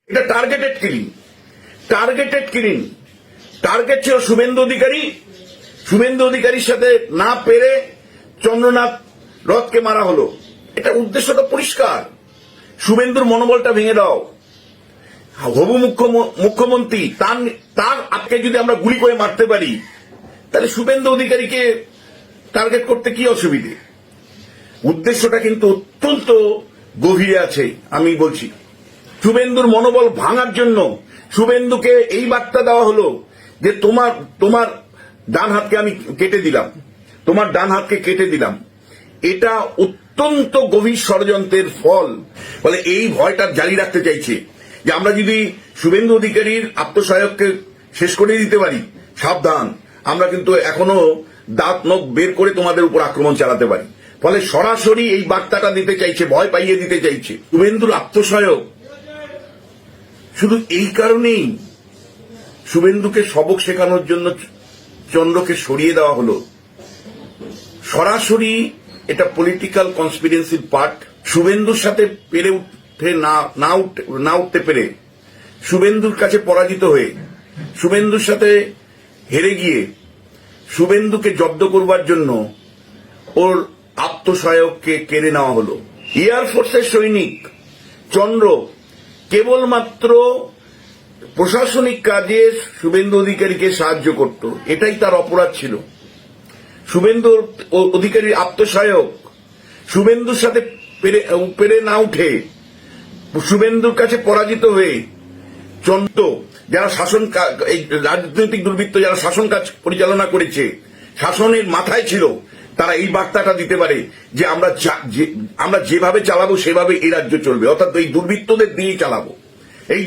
এটা targeted killing. Target ছিল শুভেন্দু অধিকারী। শুভেন্দু অধিকারীর সাথে না পেরে চন্দ্রনাথ রথকে মারা হলো। এটা উদ্দেশ্যটা পরিষ্কার। শুভেন্দুর মনোবলটা ভেঙে দাও। হবু মুখ্যমন্ত্রী তার আজকে যদি আমরা গুলি করে মারতে পারি, তাহলে শুভেন্দু অধিকারীকে টার্গেট করতে কি অসুবিধে? উদ্দেশ্যটা কিন্তু অত্যন্ত গভীরে আছে। আমি বলছি, শুভেন্দুর মনোবল ভাঙার জন্য শুভেন্দুকে এই বার্তা দেওয়া হলো যে তোমার ডান হাতকে আমি কেটে দিলাম, তোমার ডান হাতকে কেটে দিলাম। এটা অত্যন্ত গভীর ষড়যন্ত্রের ফল। বলে এই ভয়টা জারি রাখতে চাইছে যে আমরা যদি শুভেন্দু অধিকারীর আত্মসহায়ককে শেষ করে দিতে পারি, সাবধান, আমরা কিন্তু এখনো দাঁত নখ বের করে তোমাদের উপর আক্রমণ চালাতে পারি। ফলে সরাসরি এই বার্তাটা দিতে চাইছে, ভয় পাইয়ে দিতে চাইছে। শুভেন্দুর আত্মসহায়ক শুধু এই কারণেই শুভেন্দুকে সবক শেখানোর জন্য চন্দ্রকে সরিয়ে দেওয়া হলো। সরাসরি এটা পলিটিক্যাল কনস্পিরেন্সির পার্ট। শুভেন্দুর সাথে পেরে উঠে না উঠতে পেরে, শুভেন্দুর কাছে পরাজিত হয়ে, শুভেন্দুর সাথে হেরে গিয়ে শুভেন্দুকে জব্দ করবার জন্য ওর আত্মসহায়ককে কেড়ে নেওয়া হলো। এয়ারফোর্সের সৈনিক চন্দ্র কেবলমাত্র প্রশাসনিক কাজে শুভেন্দু অধিকারীকে সাহায্য করত, এটাই তার অপরাধ ছিল। শুভেন্দু অধিকারীর আত্মসহায়ক শুভেন্দুর সাথে পেরে না উঠে, শুভেন্দুর কাছে পরাজিত হয়ে চন্দ্র যারা এই রাজনৈতিক দুর্বৃত্ত যারা শাসন কাজ পরিচালনা করেছে, শাসনের মাথায় ছিল, তারা এই বার্তাটা দিতে পারে যে আমরা যেভাবে চালাবো সেভাবে এই রাজ্য চলবে, অর্থাৎ এই দুর্বৃত্তদের দিয়েই চালাবো। এই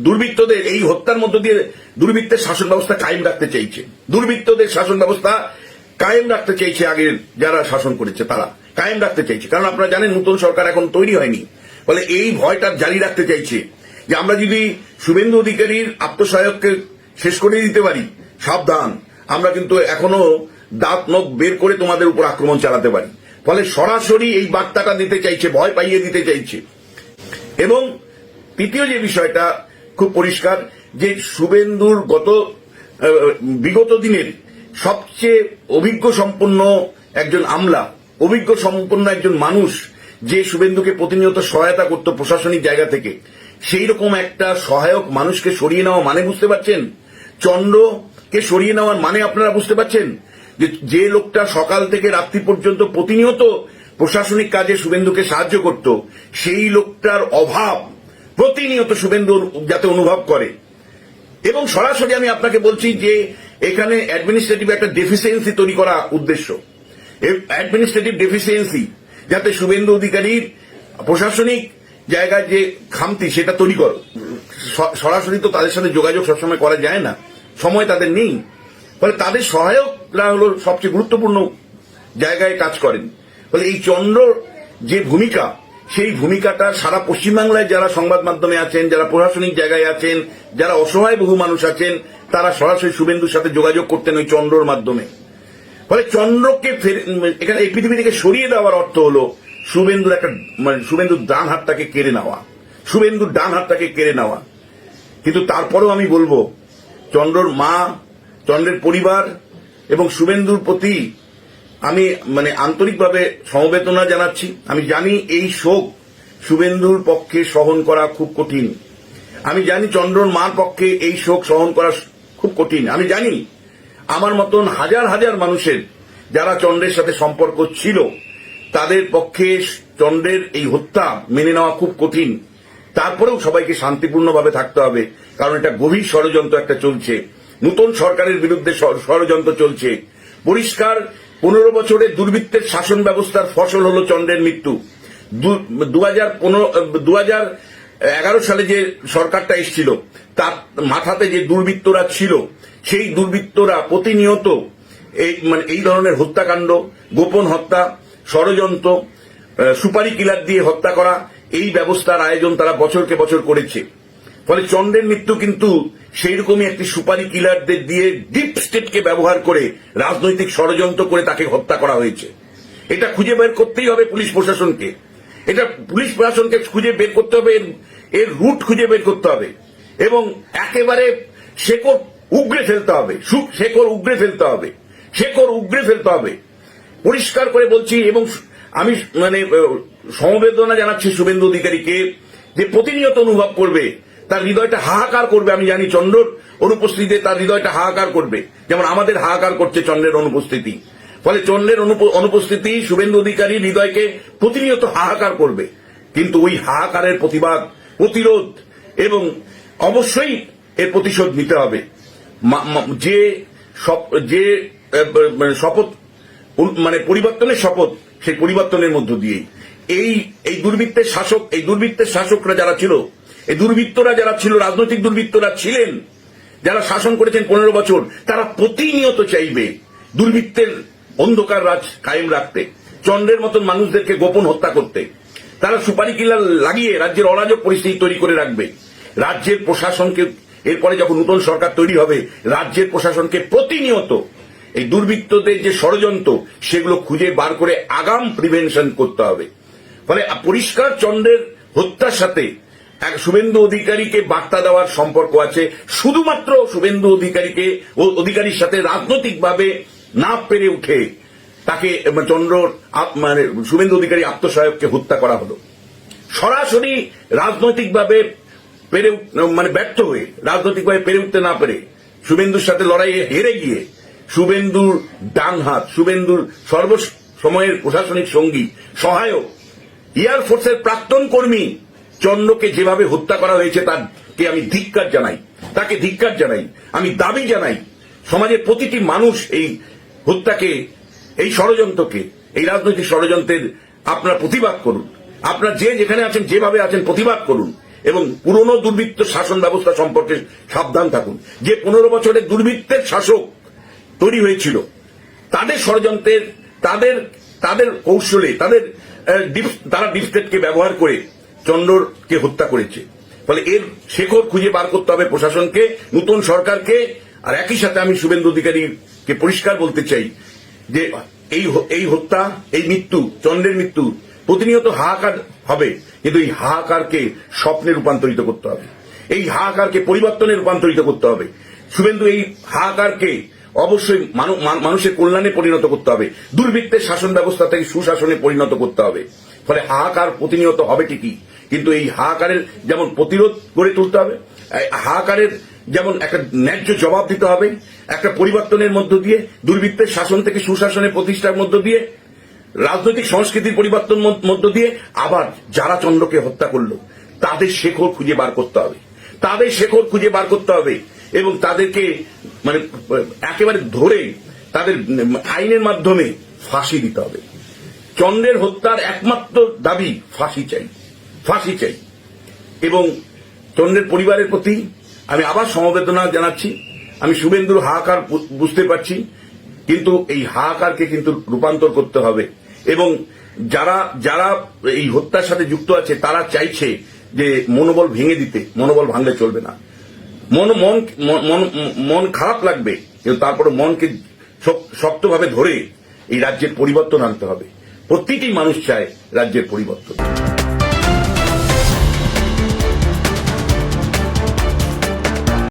দুর্বৃত্তদের এই হত্যার মধ্য দিয়ে দুর্বৃত্তের শাসন ব্যবস্থা কায়েম রাখতে চাইছে। দুর্বৃত্তদের শাসন ব্যবস্থা কায়েম রাখতে চাইছে, আগের যারা শাসন করেছে তারা কায়েম রাখতে চাইছে। কারণ আপনারা জানেন নতুন সরকার এখন তৈরি হয়নি। ফলে এই ভয়টা জারি রাখতে চাইছে যে আমরা যদি শুভেন্দু অধিকারীর আত্মসহায়ককে শেষ করে দিতে পারি, সাবধান, আমরা কিন্তু এখনো দাঁত নখ বের করে তোমাদের উপর আক্রমণ চালাতে পারি। ফলে সরাসরি এই বার্তাটা দিতে চাইছে, ভয় পাইয়ে দিতে চাইছে। এবং তৃতীয় যে বিষয়টা খুব পরিষ্কার যে শুভেন্দুর বিগত দিনের সবচেয়ে অভিজ্ঞ সম্পন্ন একজন আমলা, অভিজ্ঞ সম্পন্ন একজন মানুষ যে শুভেন্দুকে প্রতিনিয়ত সহায়তা করত প্রশাসনিক জায়গা থেকে, সেই রকম একটা সহায়ক মানুষকে সরিয়ে নেওয়া মানে বুঝতে পারছেন? চন্দ্রকে সরিয়ে নেওয়ার মানে আপনারা বুঝতে পারছেন? যে লোকটা সকাল থেকে রাত্রি পর্যন্ত প্রতিনিয়ত প্রশাসনিক কাজে শুভেন্দুকে সাহায্য করত, সেই লোকটার অভাব প্রতিনিয়ত শুভেন্দু যাতে অনুভব করে। এবং সরাসরি আমি আপনাকে বলছি যে এখানে অ্যাডমিনিস্ট্রেটিভ একটা ডেফিসিয়েন্সি তৈরি করা উদ্দেশ্য। অ্যাডমিনিস্ট্রেটিভ ডেফিসিয়েন্সি যাতে শুভেন্দু অধিকারীর প্রশাসনিক জায়গায় যে খামতি সেটা তৈরি করো। সরাসরি তো তাদের সাথে যোগাযোগ সবসময় করা যায় না, সময় তাদের নেই। ফলে তাদের সহায়করা হলো সবচেয়ে গুরুত্বপূর্ণ জায়গায় কাজ করেন। ফলে এই চন্দ্র যে ভূমিকা, সেই ভূমিকাটা সারা পশ্চিমবাংলায় যারা সংবাদ মাধ্যমে আছেন, যারা প্রশাসনিক জায়গায় আছেন, যারা অসহায় বহু মানুষ আছেন, তারা সরাসরি শুভেন্দুর সাথে যোগাযোগ করতেন ওই চন্দ্রর মাধ্যমে। ফলে চন্দ্রকে এখানে এই পৃথিবী থেকে সরিয়ে দেওয়ার অর্থ হলো শুভেন্দুর ডান হাতটাকে কেড়ে নেওয়া, শুভেন্দুর ডান হাতটাকে কেড়ে নেওয়া। কিন্তু তারপরেও আমি বলবো চন্দ্রর মা, চন্দ্রের পরিবার এবং শুভেন্দুর প্রতি আমি আন্তরিকভাবে সমবেদনা জানাচ্ছি। আমি জানি এই শোক শুভেন্দুর পক্ষে সহন করা খুব কঠিন। আমি জানি চন্দ্রর মার পক্ষে এই শোক সহন করা খুব কঠিন। আমি জানি আমার মতন হাজার হাজার মানুষের যারা চন্দ্রের সাথে সম্পর্ক ছিল, তাদের পক্ষে চন্দ্রের এই হত্যা মেনে নেওয়া খুব কঠিন। তারপরেও সবাইকে শান্তিপূর্ণভাবে থাকতে হবে, কারণ এটা গভীর ষড়যন্ত্র একটা চলছে। নতুন সরকারের বিরুদ্ধে ষড়যন্ত্র চলছে। পরিষ্কার 15 বছরের দুর্বৃত্তের শাসন ব্যবস্থার ফসল হলো চন্দ্রের মৃত্যু। 2011 সালে যে সরকারটা এসেছিল তার মাথাতে যে দুর্বৃত্তরা ছিল, সেই দুর্বৃত্তরা প্রতিনিয়ত এই ধরনের হত্যাকাণ্ড, গোপন হত্যা, ষড়যন্ত্র, সুপারি কিলার দিয়ে হত্যা করা, এই ব্যবস্থার আয়োজন তারা বছরকে বছর করেছে। ফলে চন্দ্রের মৃত্যু কিন্তু সেই রকমই একটি সুপারি কিলারদের দিয়ে ডিপ স্টেটকে ব্যবহার করে রাজনৈতিক ষড়যন্ত্র করে তাকে হত্যা করা হয়েছে। এটা খুঁজে বের করতেই হবে পুলিশ প্রশাসনকে। এটা পুলিশ প্রশাসনকে খুঁজে বের করতে হবে, এর রুট খুঁজে বের করতে হবে এবং একেবারে শেকড় উগড়ে ফেলতে হবে, শেকড় উগড়ে ফেলতে হবে, শেকড় উগড়ে ফেলতে হবে। পরিষ্কার করে বলছি এবং আমি সমবেদনা জানাচ্ছি শুভেন্দু অধিকারীকে, যে প্রতিনিয়ত অনুভব করবে, তার হৃদয়টা হাহাকার করবে। আমি জানি চন্দ্রর অনুপস্থিতিতে তার হৃদয়টা হাহাকার করবে, যেমন আমাদের হাহাকার করছে চন্দ্রের অনুপস্থিতি। ফলে চন্দ্রের অনুপস্থিতি শুভেন্দু অধিকারীর হৃদয়কে প্রতিনিয়ত হাহাকার করবে। কিন্তু ওই হাহাকারের প্রতিবাদ, প্রতিরোধ এবং অবশ্যই এর প্রতিশোধ নিতে হবে। যে শপথ পরিবর্তনের শপথ, সেই পরিবর্তনের মধ্য দিয়েই এই দুর্বৃত্তের শাসক, এই দুর্বৃত্তের শাসকরা যারা ছিল, এই দুর্বৃত্তরা যারা ছিল, রাজনৈতিক দুর্বৃত্তরা ছিলেন যারা শাসন করেছেন 15 বছর, তারা প্রতিনিয়ত চাইবে দুর্বৃত্তের অন্ধকার রাজ কায়েম রাখতে, চন্দ্রের মতন মানুষদেরকে গোপন হত্যা করতে। তারা সুপারি কিলার লাগিয়ে রাজ্যের অরাজক পরিস্থিতি তৈরি করে রাখবে। রাজ্যের প্রশাসনকে, এরপরে যখন নতুন সরকার তৈরি হবে, রাজ্যের প্রশাসনকে প্রতিনিয়ত এই দুর্বৃত্তদের যে ষড়যন্ত্র, সেগুলো খুঁজে বার করে আগাম প্রিভেনশন করতে হবে। ফলে পরিষ্কার চন্দ্রের হত্যার সাথে এক শুভেন্দু অধিকারীকে বার্তা দেওয়ার সম্পর্ক আছে। শুধুমাত্র শুভেন্দু অধিকারীর সাথে রাজনৈতিকভাবে না পেরে উঠে তাকে শুভেন্দু অধিকারী আত্মসহায়ককে হত্যা করা হলো। সরাসরি রাজনৈতিকভাবে ব্যর্থ হয়ে, রাজনৈতিকভাবে পেরে উঠতে না পেরে, শুভেন্দুর সাথে লড়াইয়ে হেরে গিয়ে, শুভেন্দুর ডান হাত, শুভেন্দুর সর্বসময়ের প্রশাসনিক সঙ্গী, সহায়ক, এয়ারফোর্সের প্রাক্তন কর্মী চন্দ্রকে যেভাবে হত্যা করা হয়েছে তাকে আমি ধিক্কার জানাই, তাকে ধিক্কার জানাই। আমি দাবি জানাই সমাজের প্রতিটি মানুষ এই হত্যাকে, এই ষড়যন্ত্রকে, এই রাজনৈতিক ষড়যন্ত্রের আপনারা প্রতিবাদ করুন। আপনারা যে যেখানে আছেন, যেভাবে আছেন, প্রতিবাদ করুন এবং পুরনো দুর্বৃত্ত শাসন ব্যবস্থা সম্পর্কে সাবধান থাকুন। যে 15 বছরের দুর্বৃত্তের শাসক তৈরি হয়েছিল, তাদের ষড়যন্ত্রের, তাদের কৌশলে, তারা ডিপ স্টেটকে ব্যবহার করে চন্দ্রকে হত্যা করেছে। ফলে এর শেকড় খুঁজে বার করতে হবে প্রশাসনকে, নতুন সরকারকে। আর একই সাথে আমি শুভেন্দু অধিকারীকে পরিষ্কার বলতে চাই যে এই হত্যা, এই মৃত্যু, চন্দ্রের মৃত্যু প্রতিনিয়ত হাহাকার হবে, কিন্তু এই হাহাকারকে স্বপ্নে রূপান্তরিত করতে হবে, এই হাহাকারকে পরিবর্তনে রূপান্তরিত করতে হবে। শুভেন্দু এই হাহাকারকে অবশ্যই মানুষের কল্যাণে পরিণত করতে হবে, দুর্বৃত্তের শাসন ব্যবস্থা থেকে সুশাসনে পরিণত করতে হবে। ফলে হাহাকার প্রতিনিয়ত হবে ঠিকই, কিন্তু এই হাহাকারের যেমন প্রতিরোধ গড়ে তুলতে হবে, হাহাকারের যেমন একটা ন্যায্য জবাব দিতে হবে, একটা পরিবর্তনের মধ্য দিয়ে, দুর্বৃত্তের শাসন থেকে সুশাসনের প্রতিষ্ঠার মধ্য দিয়ে, রাজনৈতিক সংস্কৃতির পরিবর্তন মধ্য দিয়ে, আবার যারা চন্দ্রকে হত্যা করলো তাদের শেকড় খুঁজে বার করতে হবে, তাদের শেকড় খুঁজে বার করতে হবে এবং তাদেরকে একেবারে ধরে তাদের আইনের মাধ্যমে ফাঁসি দিতে হবে। চন্দ্রের হত্যার একমাত্র দাবি ফাঁসি চাই, ফাঁসি চাই। এবং চন্দ্রের পরিবারের প্রতি আমি আবার সমবেদনা জানাচ্ছি। আমি শুভেন্দুর হাহাকার বুঝতে পারছি, কিন্তু এই হাহাকারকে কিন্তু রূপান্তর করতে হবে এবং যারা এই হত্যার সাথে যুক্ত আছে তারা চাইছে যে মনোবল ভেঙে দিতে। মনোবল ভাঙলে চলবে না, মন খারাপ লাগবে, কিন্তু তারপরে মনকে শক্তভাবে ধরে এই রাজ্যের পরিবর্তন আনতে হবে। প্রতিটি মানুষ চায় রাজ্যের পরিবর্তন।